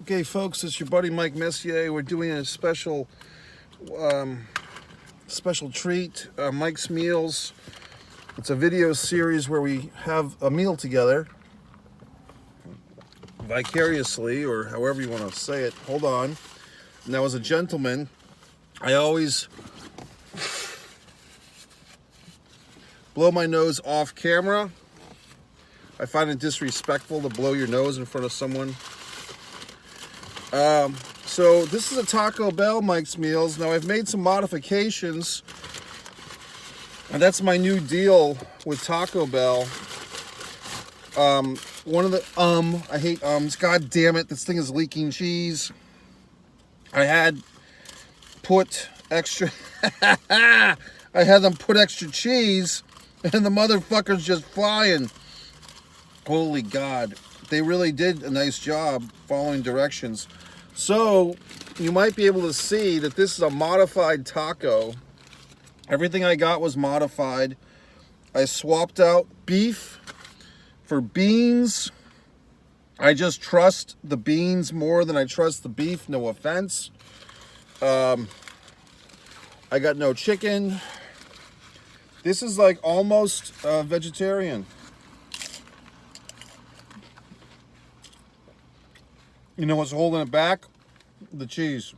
Okay, folks, it's your buddy Mike Messier. We're doing a special treat, Mike's Meals. It's a video series where we have a meal together, vicariously, or however you want to say it. Hold on. Now, as a gentleman, I always blow my nose off camera. I find it disrespectful to blow your nose in front of someone. So this is a Taco Bell Mike's Meals. Now I've made some modifications, and that's my new deal with Taco Bell. One of the I hate ums. God damn it, this thing is leaking cheese. I had put extra I had them put extra cheese, and the motherfucker's just flying. Holy God, they really did a nice job following directions. So you might be able to see that this is a modified taco. Everything I got was modified. I swapped out beef for beans. I just trust the beans more than I trust the beef, no offense. I got no chicken. This is like almost vegetarian. You know what's holding it back? The cheese.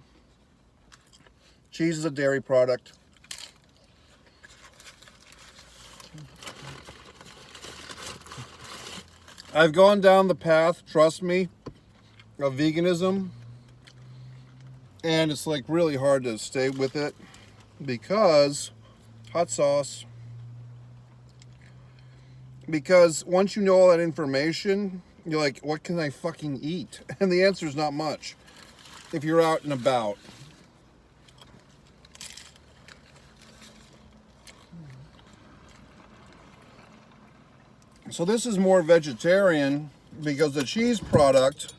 Cheese is a dairy product. I've gone down the path, trust me, of veganism. And it's like really hard to stay with it because hot sauce. Because once you know all that information, you're like, what can I fucking eat? And the answer is not much if you're out and about. So this is more vegetarian because the cheese product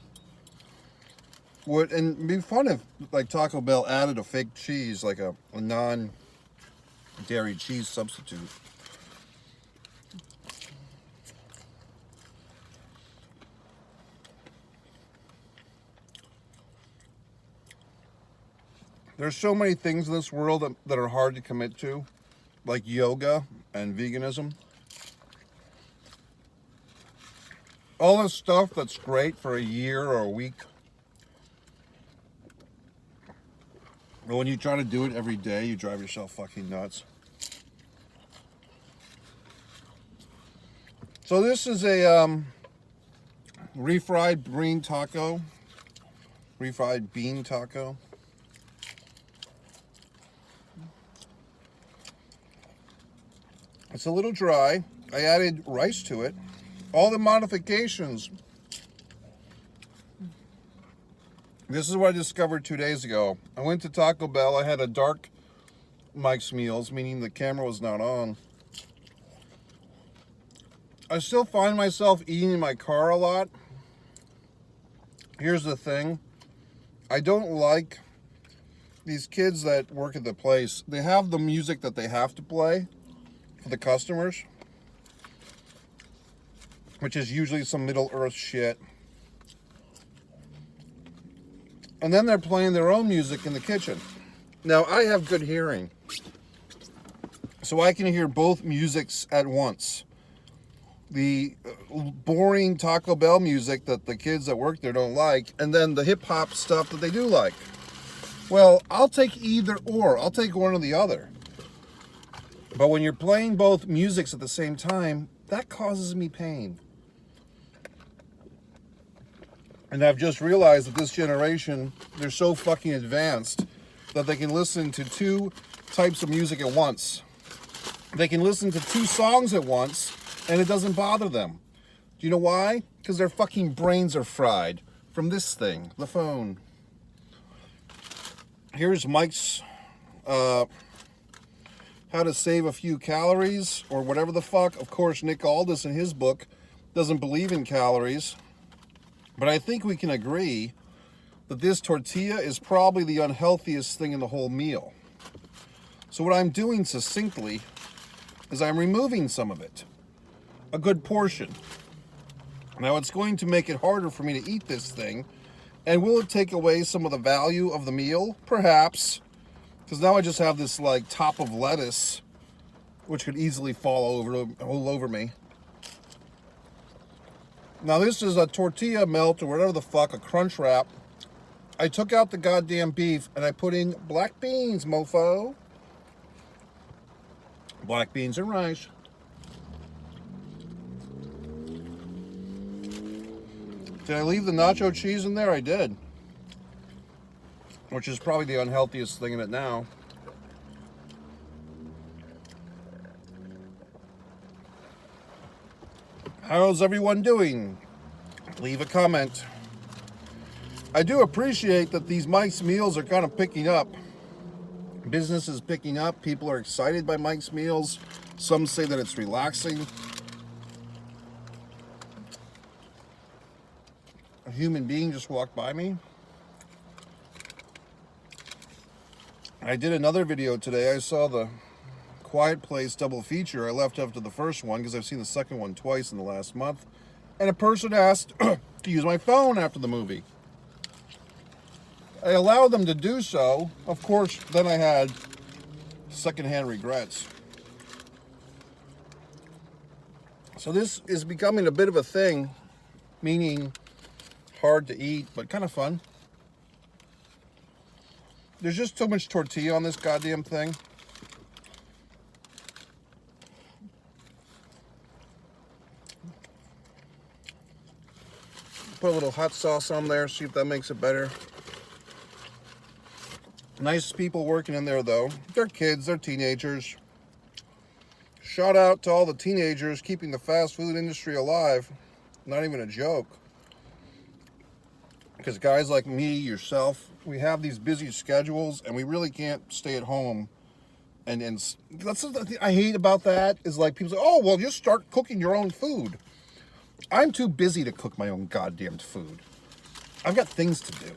would, and it'd be fun if like Taco Bell added a fake cheese, like a non-dairy cheese substitute. There's so many things in this world that are hard to commit to, like yoga and veganism. All this stuff that's great for a year or a week. But when you try to do it every day, you drive yourself fucking nuts. So this is a refried bean taco. Refried bean taco. It's a little dry. I added rice to it. All the modifications. This is what I discovered 2 days ago. I went to Taco Bell. I had a dark Mike's Meals, meaning the camera was not on. I still find myself eating in my car a lot. Here's the thing. I don't like these kids that work at the place. They have the music that they have to play for the customers, which is usually some Middle Earth shit. And then they're playing their own music in the kitchen. Now, I have good hearing, so I can hear both musics at once. The boring Taco Bell music that the kids that work there don't like, and then the hip-hop stuff that they do like. Well, I'll take either or. I'll take one or the other. But when you're playing both musics at the same time, that causes me pain. And I've just realized that this generation, they're so fucking advanced that they can listen to two types of music at once. They can listen to two songs at once, and it doesn't bother them. Do you know why? Because their fucking brains are fried from this thing, the phone. Here's Mike's how to save a few calories, or whatever the fuck. Of course, Nick Aldis in his book doesn't believe in calories. But I think we can agree that this tortilla is probably the unhealthiest thing in the whole meal. So what I'm doing succinctly is I'm removing some of it. A good portion. Now it's going to make it harder for me to eat this thing And will it take away some of the value of the meal? Perhaps. Because now I just have this like top of lettuce, which could easily fall all over me. Now this is a tortilla melt or whatever the fuck, a crunch wrap. I took out the goddamn beef and I put in black beans, mofo. Black beans and rice. Did I leave the nacho cheese in there? I did. Which is probably the unhealthiest thing in it now. How's everyone doing? Leave a comment. I do appreciate that these Mike's meals are kind of picking up. Business is picking up. People are excited by Mike's meals. Some say that it's relaxing. A human being just walked by me. I did another video today. I saw the Quiet Place double feature. I left after the first one because I've seen the second one twice in the last month. And a person asked to use my phone after the movie. I allowed them to do so. Of course, then I had secondhand regrets. So this is becoming a bit of a thing, meaning hard to eat, but kind of fun. There's just so much tortilla on this goddamn thing. Put a little hot sauce on there, see if that makes it better. Nice people working in there though. They're kids, they're teenagers. Shout out to all the teenagers keeping the fast food industry alive. Not even a joke. Because guys like me, yourself, we have these busy schedules and we really can't stay at home. And that's the thing I hate about that is like people say, oh, well, just start cooking your own food. I'm too busy to cook my own goddamn food. I've got things to do.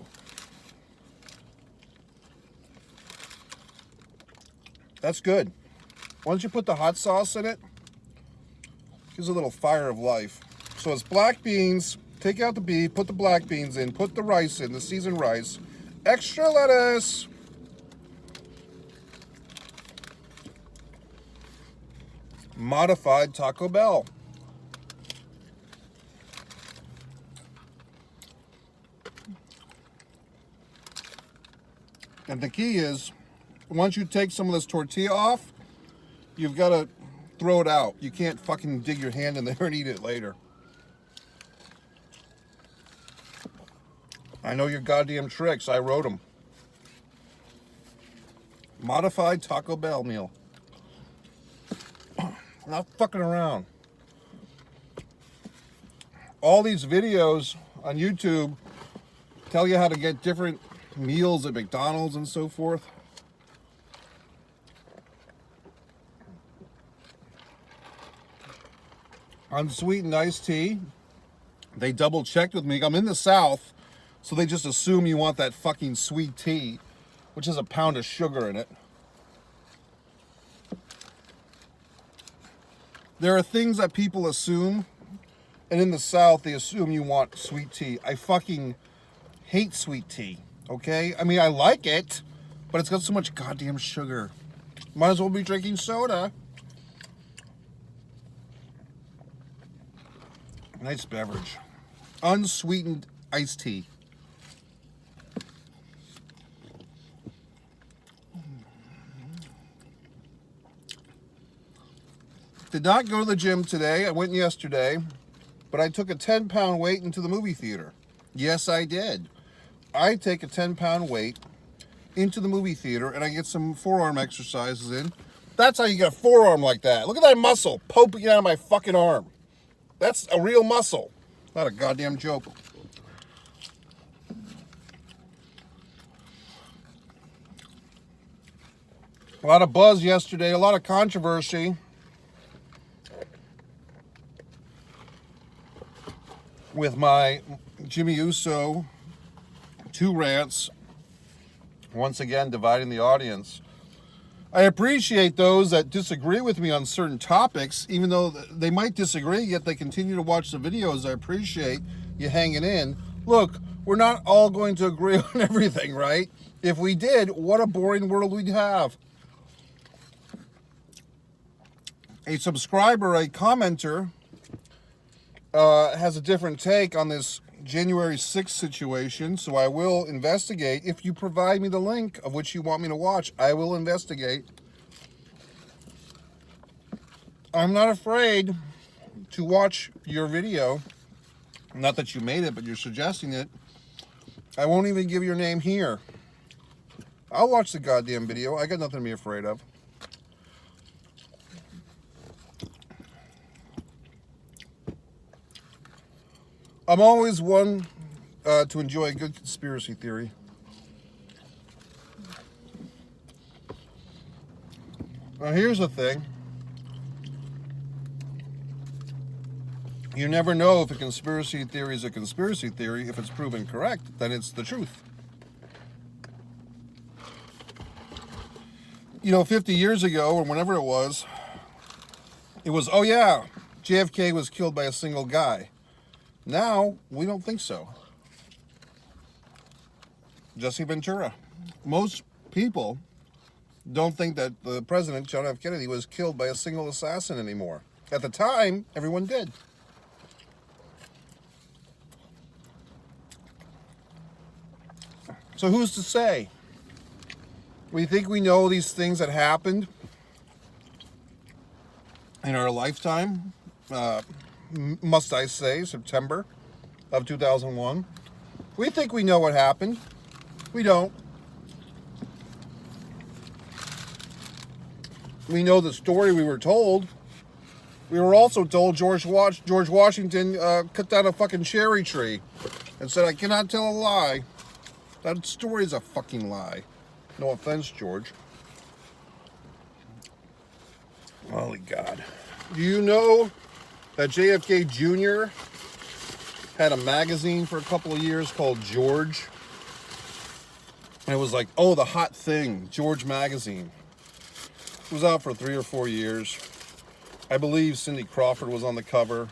That's good. Once you put the hot sauce in it, gives a little fire of life. So it's black beans, take out the beef, put the black beans in, put the rice in, the seasoned rice, extra lettuce. Modified Taco Bell. And the key is, once you take some of this tortilla off, you've got to throw it out. You can't fucking dig your hand in there and eat it later. I know your goddamn tricks. I wrote them. Modified Taco Bell meal. Not fucking around. All these videos on YouTube tell you how to get different meals at McDonald's and so forth. Unsweetened iced tea. They double checked with me. I'm in the South, so they just assume you want that fucking sweet tea, which has a pound of sugar in it. There are things that people assume, and in the South, they assume you want sweet tea. I fucking hate sweet tea, okay? I mean, I like it, but it's got so much goddamn sugar. Might as well be drinking soda. Nice beverage. Unsweetened iced tea. Did not go to the gym today. I went yesterday, but I took a 10-pound weight into the movie theater. Yes, I did. I take a 10-pound weight into the movie theater and I get some forearm exercises in. That's how you get a forearm like that. Look at that muscle poking out of my fucking arm. That's a real muscle. Not a goddamn joke. A lot of buzz yesterday, a lot of controversy. With my Jimmy Uso 2 rants, once again dividing the audience. I appreciate those that disagree with me on certain topics, even though they might disagree, yet they continue to watch the videos. I appreciate you hanging in. Look, we're not all going to agree on everything, right? If we did, what a boring world we'd have. A subscriber, a commenter, has a different take on this January 6th situation, so I will investigate. If you provide me the link of which you want me to watch, I will investigate. I'm not afraid to watch your video. Not that you made it, but you're suggesting it. I won't even give your name here. I'll watch the goddamn video. I got nothing to be afraid of. I'm always one to enjoy a good conspiracy theory. Now here's the thing. You never know if a conspiracy theory is a conspiracy theory. If it's proven correct, then it's the truth. You know, 50 years ago, or whenever it was, oh yeah, JFK was killed by a single guy. Now, we don't think so. Jesse Ventura. Most people don't think that the president, John F. Kennedy, was killed by a single assassin anymore. At the time, everyone did. So who's to say? We think we know these things that happened in our lifetime. Must I say, September of 2001. We think we know what happened. We don't. We know the story we were told. We were also told George Washington cut down a fucking cherry tree and said, "I cannot tell a lie." That story is a fucking lie. No offense, George. Holy God. Do you know that JFK Jr. had a magazine for a couple of years called George? And it was like, oh, the hot thing, George magazine. It was out for 3 or 4 years. I believe Cindy Crawford was on the cover.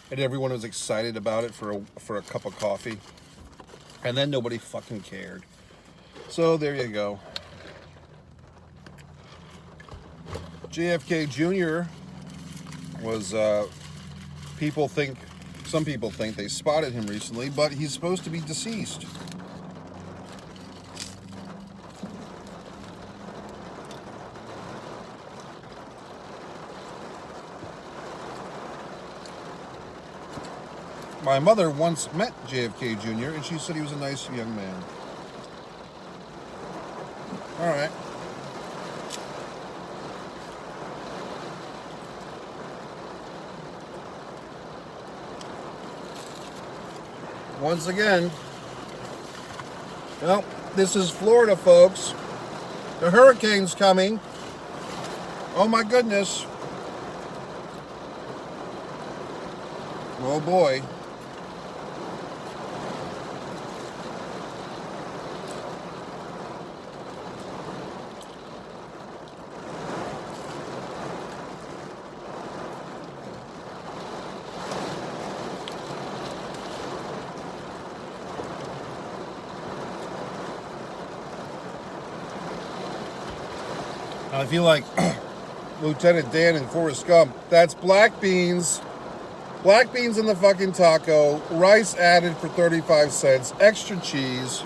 And everyone was excited about it for a cup of coffee. And then nobody fucking cared. So there you go. JFK Jr. was, some people think they spotted him recently, but he's supposed to be deceased. My mother once met JFK Jr., and she said he was a nice young man. All right. Once again, well, this is Florida, folks. The hurricane's coming. Oh my goodness. Oh boy. I feel like Lieutenant Dan in Forrest Gump. That's black beans. Black beans in the fucking taco. Rice added for 35 cents. Extra cheese.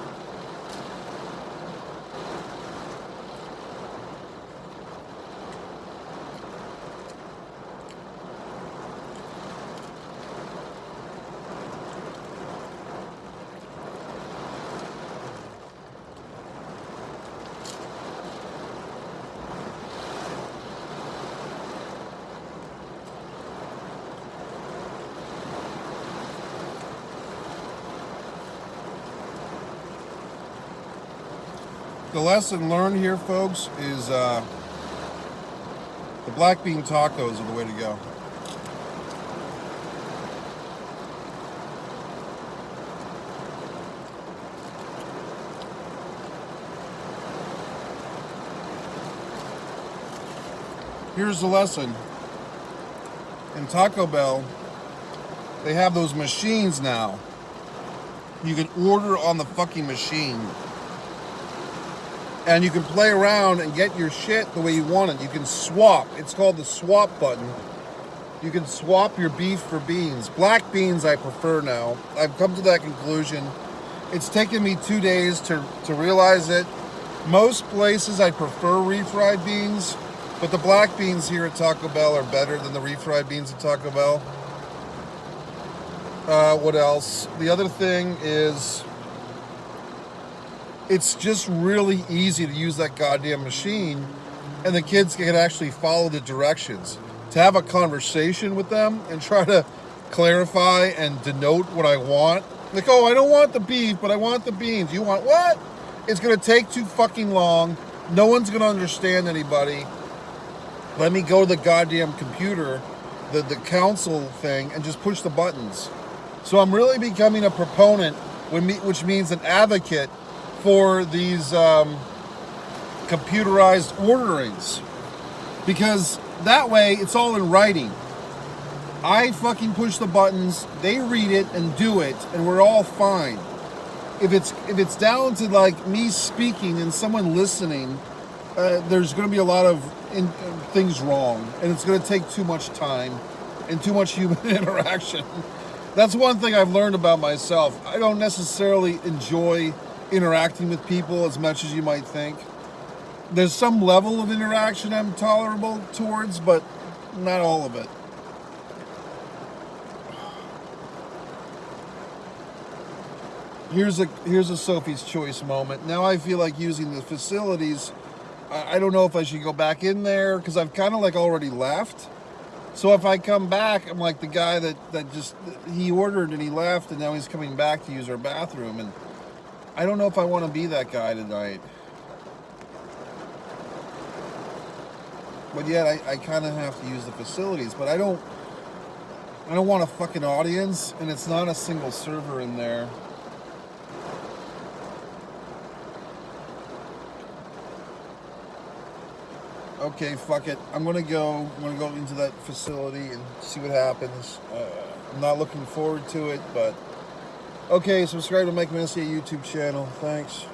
The lesson learned here, folks, is the black bean tacos are the way to go. Here's the lesson. In Taco Bell, they have those machines now You can order on the fucking machine. And you can play around and get your shit the way you want it. You can swap. It's called the swap button. You can swap your beef for beans. Black beans I prefer now. I've come to that conclusion. It's taken me 2 days to realize it. Most places I prefer refried beans, but the black beans here at Taco Bell are better than the refried beans at Taco Bell. What else? The other thing is, it's just really easy to use that goddamn machine, and the kids can actually follow the directions. To have a conversation with them and try to clarify and denote what I want. Like, oh, I don't want the beef, but I want the beans. You want what? It's going to take too fucking long. No one's going to understand anybody. Let me go to the goddamn computer, the console thing, and just push the buttons. So I'm really becoming a proponent, which means an advocate for these computerized orderings. Because that way, it's all in writing. I fucking push the buttons, they read it and do it, and we're all fine. If it's down to like me speaking and someone listening, there's going to be a lot of things wrong, and it's going to take too much time and too much human interaction. That's one thing I've learned about myself. I don't necessarily enjoy interacting with people as much as you might think. There's some level of interaction I'm tolerable towards, but not all of it. Here's a Sophie's Choice moment. Now I feel like using the facilities. I don't know if I should go back in there because I've kind of like already left. So if I come back, I'm like the guy that just, he ordered and he left and now he's coming back to use our bathroom. And I don't know if I want to be that guy tonight. But yet I kind of have to use the facilities. But I don't want a fucking audience, and it's not a single server in there. Okay, fuck it. I'm gonna go into that facility and see what happens. I'm not looking forward to it, but okay. Subscribe to Mike Messier YouTube channel. Thanks.